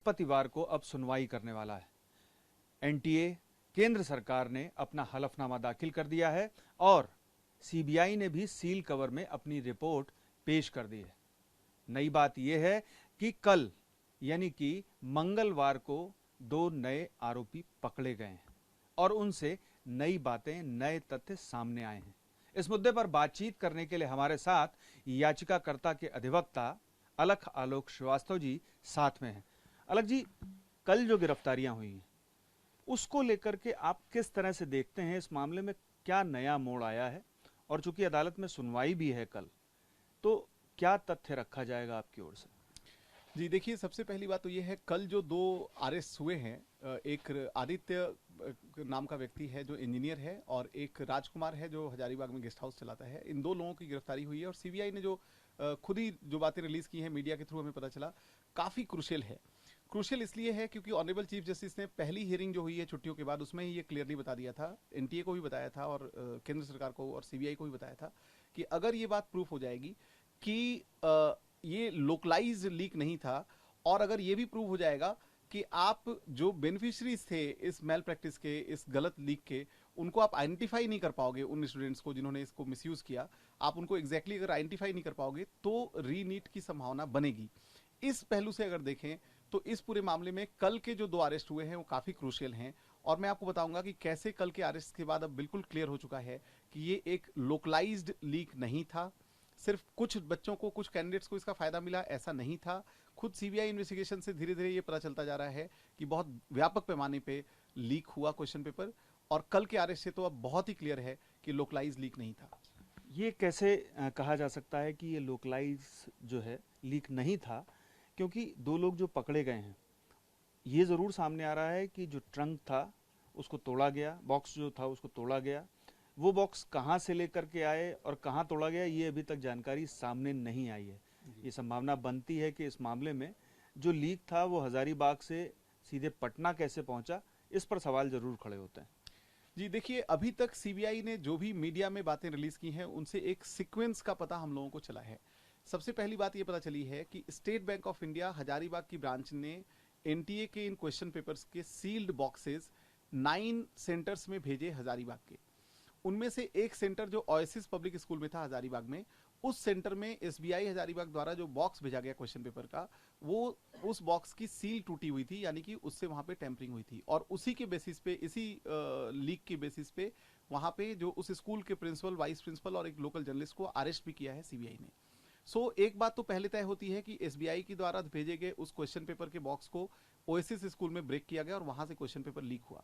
बृहस्पतिवार को अब सुनवाई करने वाला है। एनटीए, केंद्र सरकार ने अपना हलफनामा दाखिल कर दिया है और सीबीआई ने भी सील कवर में अपनी रिपोर्ट पेश कर दी है। नई बात यह है कि कल यानी कि मंगलवार को 2 नए आरोपी पकड़े गए हैं और उनसे नई बातें, नए तथ्य सामने आए हैं। इस मुद्दे पर बातचीत करने के लिए हमारे साथ याचिकाकर्ता के अधिवक्ता अलख आलोक श्रीवास्तव जी साथ में हैं। अलख जी, कल जो गिरफ्तारियां हुई हैं उसको लेकर के आप किस तरह से देखते हैं? इस मामले में क्या नया मोड़ आया है? और चूंकि अदालत में सुनवाई भी है कल, तो क्या तथ्य रखा जाएगा आपकी ओर से? जी देखिए, सबसे पहली बात तो ये है, कल जो 2 अरेस्ट हुए हैं, एक आदित्य नाम का व्यक्ति है जो इंजीनियर है और एक राजकुमार है जो हजारीबाग में गेस्ट हाउस चलाता है। इन 2 लोगों की गिरफ्तारी हुई है और सीबीआई ने जो खुद ही जो बातें रिलीज की हैं मीडिया के थ्रू, हमें पता चला काफी क्रूशियल है। क्रूशियल इसलिए है क्योंकि ऑनरेबल चीफ जस्टिस ने पहली हियरिंग जो हुई है छुट्टियों के बाद, उसमें ही ये क्लियरली बता दिया था, एनटीए को भी बताया था और केंद्र सरकार को और सीबीआई को भी बताया था कि अगर ये बात प्रूफ हो जाएगी कि ये लोकलाइज लीक नहीं था, और अगर ये भी प्रूव हो जाएगा कि आप जो बेनिफिशरीज थे इस मेल प्रैक्टिस के, इस गलत लीक के, उनको आप आइडेंटिफाई नहीं कर पाओगे, उन स्टूडेंट्स को जिन्होंने इसको मिसयूज किया, आप उनको एग्जैक्टली अगर आइडेंटिफाई नहीं कर पाओगे तो रीनीट की संभावना बनेगी। इस पहलू से अगर देखें तो इस पूरे मामले में कल के जो 2 अरेस्ट हुए हैं वो काफी क्रूशियल हैं और मैं आपको बताऊंगा कि कैसे कल के अरेस्ट के बाद अब बिल्कुल क्लियर हो चुका है कि ये एक लोकलाइज्ड लीक नहीं था, सिर्फ कुछ बच्चों को, कुछ कैंडिडेट्स को इसका फायदा मिला, ऐसा नहीं था। खुद सीबीआई इन्वेस्टिगेशन से धीरे धीरे ये पता चलता जा रहा है कि बहुत व्यापक पैमाने पे लीक हुआ क्वेश्चन पेपर, और कल के अरेस्ट से तो अब बहुत ही क्लियर है कि लोकलाइज लीक नहीं था। ये कैसे कहा जा सकता है कि ये लोकलाइज जो है लीक नहीं था? क्योंकि 2 लोग जो पकड़े गए हैं, ये जरूर सामने आ रहा है कि जो ट्रंक था उसको तोड़ा गया, बॉक्स जो था उसको तोड़ा गया। वो बॉक्स कहाँ से लेकर के आए और कहाँ तोड़ा गया, ये अभी तक जानकारी सामने नहीं आई है। ये संभावना बनती है कि इस मामले में जो लीक था वो हजारीबाग से सीधे पटना कैसे पहुंचा, इस पर सवाल जरूर खड़े होते हैं। जी देखिए, अभी तक सीबीआई ने जो भी मीडिया में बातें रिलीज की हैं उनसे एक सीक्वेंस का पता हम लोगों को चला है। सबसे पहली बात ये पता चली है कि state bank of India Hazaribagh की ब्रांच ने एनटीए के इन क्वेश्चन पेपर्स के सील्ड बॉक्सेस 9 सेंटर्स में भेजे हजारीबाग के। उनमें से एक सेंटर जो ओएसिस पब्लिक स्कूल में था हजारीबाग में, उस सेंटर में एसबीआई हजारीबाग द्वारा जो बॉक्स भेजा गया क्वेश्चन पेपर का, वो उस बॉक्स की सील टूटी हुई थी, यानी कि उससे वहां पे टेम्परिंग हुई थी, और उसी के बेसिस पे, इसी लीक के बेसिस पे वहां पे जो उस स्कूल के प्रिंसिपल, वाइस प्रिंसिपल और एक लोकल जर्नलिस्ट को अरेस्ट भी किया है सीबीआई ने। एक बात तो पहले तय होती है कि एसबीआई के द्वारा भेजे गए उस क्वेश्चन पेपर के बॉक्स को ओएसिस स्कूल में ब्रेक किया गया और वहां से क्वेश्चन पेपर लीक हुआ।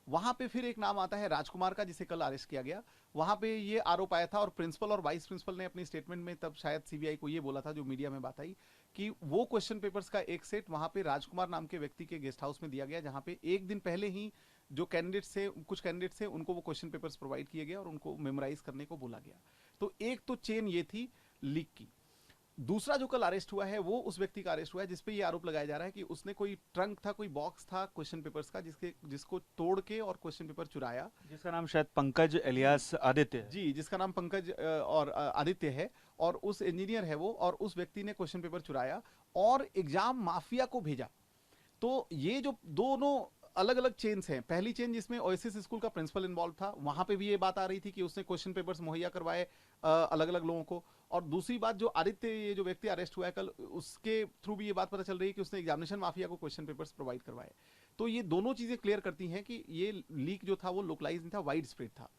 वहां पे फिर एक नाम आता है राजकुमार का, जिसे कल अरेस्ट किया गया। वहां पे ये आरोप आया था और प्रिंसिपल और वाइस प्रिंसिपल ने अपनी स्टेटमेंट में तब शायद सीबीआई को ये बोला था, जो मीडिया में बात आई, कि वो क्वेश्चन पेपर्स का एक सेट वहां पे राजकुमार नाम के व्यक्ति के गेस्ट हाउस में दिया गया, जहां पे एक दिन पहले ही जो कैंडिडेट्स थे, कुछ कैंडिडेट्स थे, उनको वो क्वेश्चन पेपर्स प्रोवाइड किए गए और उनको मेमोराइज करने को बोला गया। तो एक तो चेन ये थी लीक की। दूसरा जो कल अरेस्ट हुआ है वो उस व्यक्ति का अरेस्ट हुआ है जिसपे ये आरोप लगाया जा रहा है कि उसने कोई ट्रंक था, कोई बॉक्स था क्वेश्चन पेपर्स का, जिसको तोड़ के और क्वेश्चन पेपर चुराया, जिसका नाम शायद पंकज एलियास आदित्य है। जी, जिसका नाम पंकज और आदित्य है, और उस इंजीनियर है वो, और उस व्यक्ति ने क्वेश्चन पेपर चुराया और एग्जाम माफिया को भेजा। तो ये जो दोनों अलग अलग चेन्स हैं, पहली चेन जिसमें ओएसिस स्कूल का प्रिंसिपल इन्वॉल्व था, वहां पे भी ये बात आ रही थी कि उसने क्वेश्चन पेपर्स मुहैया करवाए अलग अलग लोगों को, और दूसरी बात जो आदित्य, ये जो व्यक्ति अरेस्ट हुआ है कल, उसके थ्रू भी ये बात पता चल रही है कि उसने एग्जामिनेशन माफिया को क्वेश्चन पेपर्स प्रोवाइड करवाए। तो ये दोनों चीजें क्लियर करती हैं कि ये लीक जो था वो लोकलाइज नहीं था, वाइड स्प्रेड था।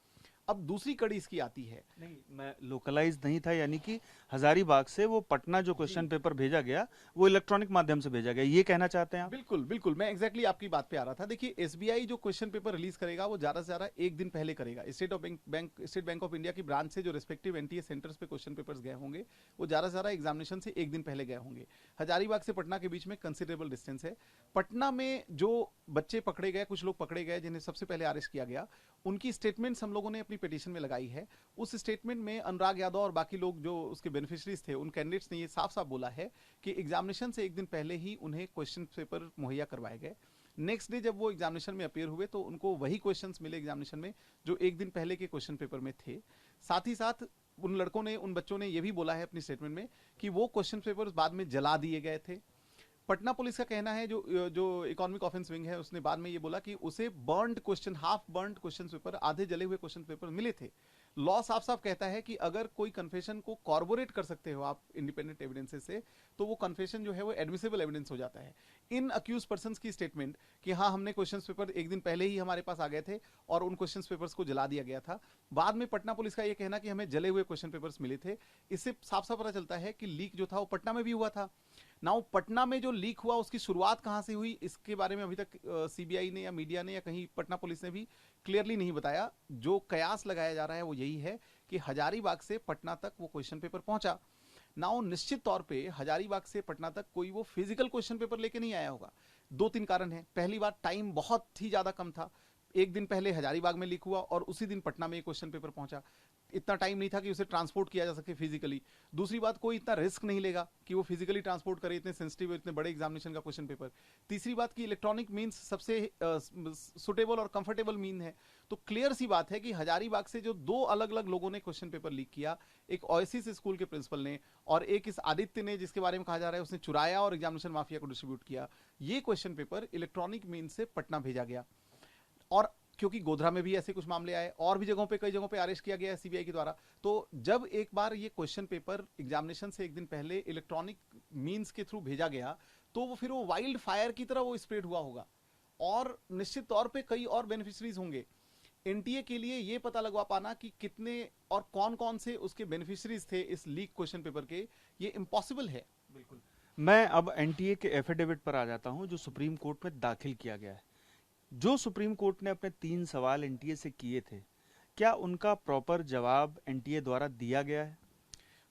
अब दूसरी कड़ी इसकी आती है, नहीं, मैं लोकलाइज नहीं था, यानी कि हजारीबाग से वो पटना जो क्वेश्चन पेपर भेजा गया वो इलेक्ट्रॉनिक माध्यम से भेजा गया, ये कहना चाहते हैं आप? बिल्कुल बिल्कुल, मैं एग्जैक्टली आपकी बात पे आ रहा था। देखिए, एसबीआई जो क्वेश्चन पेपर रिलीज करेगा वो ज्यादा से ज्यादा एक दिन पहले करेगा। स्टेट बैंक ऑफ इंडिया की ब्रांच से जो रिस्पेक्टिव एनटीए सेंटर्स पे क्वेश्चन पेपर्स गए होंगे वो ज्यादा से ज्यादा एग्जामिनेशन से एक दिन पहले गए होंगे। हजारीबाग से पटना के बीच में कंसिडरेबल डिस्टेंस है। पटना में जो बच्चे पकड़े गए, कुछ लोग पकड़े गए जिन्हें सबसे पहले अरेस्ट किया गया, उनकी स्टेटमेंट्स हम लोगों ने अपनी पिटीशन में लगाई है। उस स्टेटमेंट में अनुराग यादव और बाकी लोग जो उसके बेनिफिशरीज थे, उन कैंडिडेट्स ने ये साफ साफ बोला है कि एग्जामिनेशन से एक दिन पहले ही उन्हें क्वेश्चन पेपर मुहैया करवाए गए। नेक्स्ट डे जब वो एग्जामिनेशन में अपेयर हुए तो उनको वही क्वेश्चंस मिले एग्जामिनेशन में जो एक दिन पहले के क्वेश्चन पेपर में थे। साथ ही साथ उन लड़कों ने, उन बच्चों ने ये भी बोला है अपनी स्टेटमेंट में कि वो क्वेश्चन पेपर्स बाद में जला दिए गए थे। पटना पुलिस का कहना है, जो इकोनॉमिक ऑफेंस विंग है, उसने बाद में ये बोला कि उसे burned question, half burned question paper, आधे जले हुए क्वेश्चन पेपर मिले थे। लॉ साफ साफ कहता है कि अगर कोई कन्फेशन को कॉर्बोरेट कर सकते हो आप इंडिपेंडेंट एविडेंसेस से, तो वो कन्फेशन जो है वो एडमिसिबल एविडेंस हो जाता है। इन अक्यूज पर्सन की स्टेटमेंट कि हाँ हमने क्वेश्चन पेपर एक दिन पहले ही हमारे पास आ गए थे और उन क्वेश्चन पेपर्स को जला दिया गया था, बाद में पटना पुलिस का ये कहना कि हमें जले हुए क्वेश्चन पेपर्स मिले थे, इससे साफ साफ पता चलता है कि लीक जो था वो पटना में भी हुआ था। नाउ पटना में जो लीक हुआ उसकी शुरुआत कहां से हुई, इसके बारे में अभी तक सीबीआई ने या मीडिया ने या कहीं पटना पुलिस ने भी क्लियरली नहीं बताया। जो कयास लगाया जा रहा है वो यही है कि हजारीबाग से पटना तक वो क्वेश्चन पेपर पहुंचा। नाउ निश्चित तौर पे हजारीबाग से पटना तक कोई वो फिजिकल क्वेश्चन पेपर लेके नहीं आया होगा। दो तीन कारण है। पहली बात, टाइम बहुत ही ज्यादा कम था, एक दिन पहले हजारीबाग में लीक हुआ और उसी दिन पटना में क्वेश्चन पेपर पहुंचा, इतना टाइम नहीं था कि उसे ट्रांसपोर्ट किया जा सके फिजिकली। दूसरी बात, कोई इतना रिस्क नहीं लेगा कि वो फिजिकली ट्रांसपोर्ट करे इतने सेंसिटिव इतने बड़े एग्जामिनेशन का क्वेश्चन पेपर। तीसरी बात कि इलेक्ट्रॉनिक मीन्स सबसे सुटेबल और कंफर्टेबल मीन है। तो क्लियर सी बात है कि हजारीबाग से जो दो अलग अलग लोगों ने क्वेश्चन पेपर लीक किया, एक ओएसिस स्कूल के प्रिंसिपल ने और एक इस आदित्य ने जिसके बारे में कहा जा रहा है उसने चुराया और एग्जामिनेशन माफिया को डिस्ट्रीब्यूट किया, ये क्वेश्चन पेपर इलेक्ट्रॉनिक मीन से पटना भेजा गया। और क्योंकि गोधरा में भी ऐसे कुछ मामले आए और भी जगहों पे, कई जगहों पे अरेस्ट किया गया है सीबीआई के द्वारा, तो जब एक बार ये क्वेश्चन पेपर एग्जामिनेशन से एक दिन पहले इलेक्ट्रॉनिक मींस के थ्रू भेजा गया, तो वो फिर वो वाइल्ड फायर की तरह वो स्प्रेड हुआ होगा और निश्चित तौर पे कई और बेनिफिशरीज होंगे। एनटीए के लिए ये पता लगवा पाना कि कितने और कौन कौन से उसके बेनिफिशरीज थे इस लीक क्वेश्चन पेपर के, ये इम्पॉसिबल है। बिल्कुल। मैं अब एनटीए के एफिडेविट पर आ जाता हूं जो सुप्रीम कोर्ट में दाखिल किया गया है। जो सुप्रीम कोर्ट ने अपने 3 सवाल एनटीए से किए थे, क्या उनका प्रॉपर जवाब एनटीए द्वारा दिया गया है?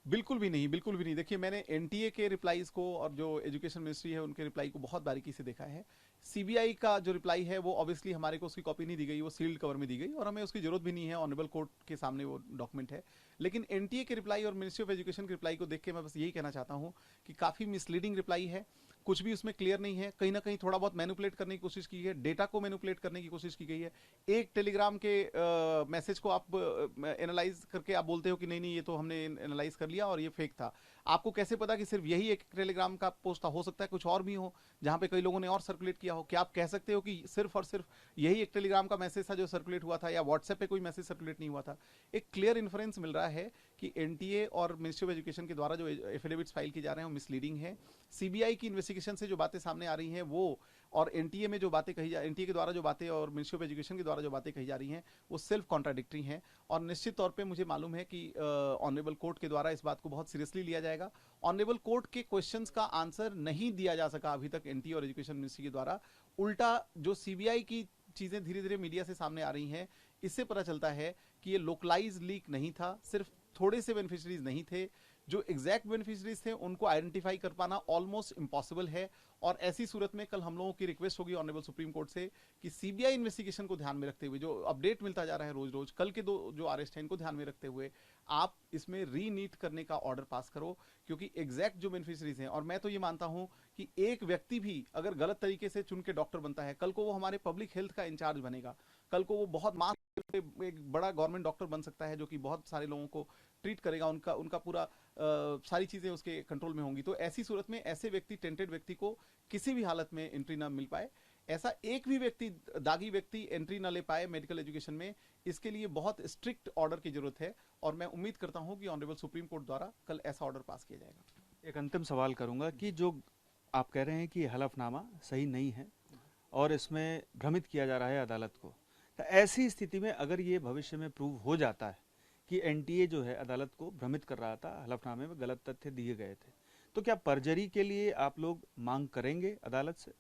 बिल्कुल भी नहीं, बिल्कुल भी नहीं। देखिए, मैंने एनटीए के रिप्लाईज को और जो एजुकेशन मिनिस्ट्री है उनके रिप्लाई को बहुत बारीकी से देखा है। सीबीआई का जो रिप्लाई है वो ऑब्वियसली हमारे को उसकी कॉपी नहीं दी गई, वो सील्ड कवर में दी गई और हमें उसकी जरूरत भी नहीं है, ऑनरेबल कोर्ट के सामने वो डॉक्यूमेंट है। लेकिन एनटीए के रिप्लाई और मिनिस्ट्री ऑफ एजुकेशन के रिप्लाई को देख के मैं बस यही कहना चाहता हूँ कि काफी मिसलीडिंग रिप्लाई है, कुछ भी उसमें क्लियर नहीं है, कहीं ना कहीं थोड़ा बहुत मैनिपुलेट करने की कोशिश की है, डेटा को मैनिपुलेट करने की कोशिश की गई है। एक टेलीग्राम के मैसेज को आप एनालाइज करके आप बोलते हो कि नहीं नहीं ये तो हमने एनालाइज कर लिया और ये फेक था। आपको कैसे पता कि सिर्फ यही एक टेलीग्राम का पोस्ट था? हो सकता है कुछ और भी हो जहां पे कई लोगों ने और सर्कुलेट किया हो। क्या आप कह सकते हो कि सिर्फ और सिर्फ यही एक टेलीग्राम का मैसेज था जो सर्कुलेट हुआ था या व्हाट्सएप पे कोई मैसेज सर्कुलेट नहीं हुआ था? एक क्लियर इन्फ्रेंस मिल रहा है कि एनटीए और मिनिस्ट्री ऑफ एजुकेशन के द्वारा जो एफिडेविट्स फाइल किए जा रहे हैं वो मिसलीडिंग है। सीबीआई की इन्वेस्टिगेशन से जो बातें सामने आ रही हैं वो, और एनटीए में जो बातें कही जा, एनटीए के द्वारा जो बातें और मिनिस्ट्री ऑफ एजुकेशन के द्वारा जो बातें कही जा रही हैं वो सेल्फ कॉन्ट्राडिक्टरी हैं। और निश्चित तौर पे मुझे मालूम है कि ऑनरेबल कोर्ट के द्वारा इस बात को बहुत सीरियसली लिया जाएगा। ऑनरेबल कोर्ट के क्वेश्चंस का आंसर नहीं दिया जा सका अभी तक एनटीए और एजुकेशन मिनिस्ट्री के द्वारा। उल्टा जो सीबीआई की चीजें धीरे धीरे मीडिया से सामने आ रही हैं, इससे पता चलता है कि ये लोकलाइज लीक नहीं था, सिर्फ थोड़े से बेनिफिशरीज नहीं थे, जो एग्जैक्ट बेनिफिशरीज थे उनको आइडेंटिफाई कर पाना ऑलमोस्ट इम्पॉसिबल है। और ऐसी सूरत में कल हम लोगों की रिक्वेस्ट होगी ऑनरेबल सुप्रीम कोर्ट से कि सीबीआई इन्वेस्टिगेशन को ध्यान में रखते हुए, जो अपडेट मिलता जा रहा है रोज रोज, कल के दो जो अरेस्ट हैं इनको ध्यान में रखते हुए आप इसमें रीनीट करने का ऑर्डर पास करो, क्योंकि एग्जैक्ट जो बेनिफिशरीज हैं, और मैं तो ये मानता हूं कि एक व्यक्ति भी अगर गलत तरीके से चुन के डॉक्टर बनता है, कल को वो हमारे पब्लिक हेल्थ का इंचार्ज बनेगा, कल को वो बहुत मास एक बड़ा गवर्नमेंट डॉक्टर बन सकता है जो कि बहुत सारे लोगों को ट्रीट करेगा, उनका पूरा सारी चीजें उसके कंट्रोल में होंगी। तो ऐसी सूरत में ऐसे व्यक्ति, टेंटेड व्यक्ति को किसी भी हालत में एंट्री ना मिल पाए, ऐसा एक भी व्यक्ति, दागी व्यक्ति एंट्री ना ले पाए मेडिकल एजुकेशन में, इसके लिए बहुत स्ट्रिक्ट ऑर्डर की जरूरत है। और मैं उम्मीद करता हूं कि ऑनरेबल सुप्रीम कोर्ट द्वारा कल ऐसा ऑर्डर पास किया जाएगा। एक अंतिम सवाल करूंगा कि जो आप कह रहे हैं कि हलफनामा सही नहीं है और इसमें भ्रमित किया जा रहा है अदालत को, तो ऐसी स्थिति में अगर ये भविष्य में प्रूव हो जाता है कि एनटीए जो है अदालत को भ्रमित कर रहा था, हलफनामे में गलत तथ्य दिए गए थे, तो क्या परजरी के लिए आप लोग मांग करेंगे अदालत से?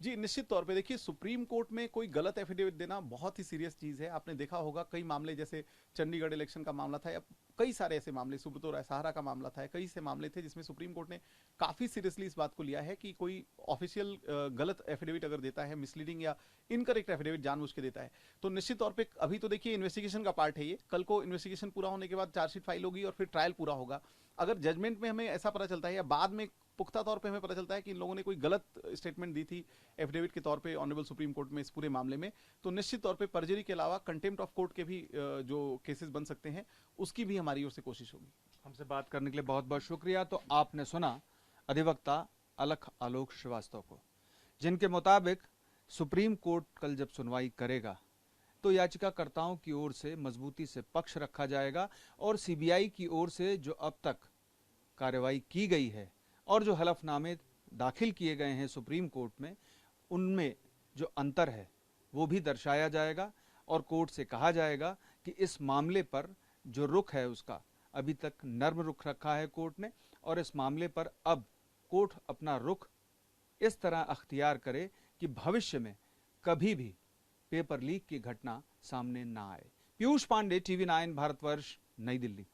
जी, निश्चित तौर पे देखिए, सुप्रीम कोर्ट में कोई गलत एफिडेविट देना बहुत ही सीरियस चीज है। आपने देखा होगा कई मामले, जैसे चंडीगढ़ इलेक्शन का मामला था या कई सारे ऐसे मामले, सुब्रतो राय सहारा का मामला था, कई से मामले थे जिसमें सुप्रीम कोर्ट ने काफी सीरियसली इस बात को लिया है कि कोई ऑफिशियल गलत एफिडेविट अगर देता है, मिसलीडिंग या इनकरेक्ट एफिडेविट जानबूझ के देता है, तो निश्चित तौर पर अभी तो देखिए इन्वेस्टिगेशन का पार्ट है ये, कल को इन्वेस्टिगेशन पूरा होने के बाद चार्जशीट फाइल होगी और फिर ट्रायल पूरा होगा। अगर जजमेंट में हमें ऐसा पता चलता है या बाद में पुख्ता तौर पे हमें पता चलता है कि इन लोगों ने कोई गलत स्टेटमेंट दी थी एफिडेविट के तौर पे ऑनरेबल सुप्रीम कोर्ट में इस पूरे मामले में, तो निश्चित तौर पे परजरी के अलावा कंटेम्प्ट ऑफ कोर्ट के भी जो केसेस बन सकते हैं, उसकी भी हमारी ओर से कोशिश होगी। हमसे बात करने के लिए बहुत बहुत शुक्रिया। तो आपने सुना अधिवक्ता अलख आलोक श्रीवास्तव को, जिनके मुताबिक सुप्रीम कोर्ट कल जब सुनवाई करेगा तो याचिकाकर्ताओं की ओर से मजबूती से पक्ष रखा जाएगा और सीबीआई की ओर से जो अब तक कार्रवाई की गई है और जो हलफनामे दाखिल किए गए हैं सुप्रीम कोर्ट में, उनमें जो अंतर है वो भी दर्शाया जाएगा और कोर्ट से कहा जाएगा कि इस मामले पर जो रुख है उसका अभी तक नर्म रुख रखा है कोर्ट ने, और इस मामले पर अब कोर्ट अपना रुख इस तरह अख्तियार करे कि भविष्य में कभी भी पेपर लीक की घटना सामने ना आए। पीयूष पांडे, TV9 भारतवर्ष, नई दिल्ली।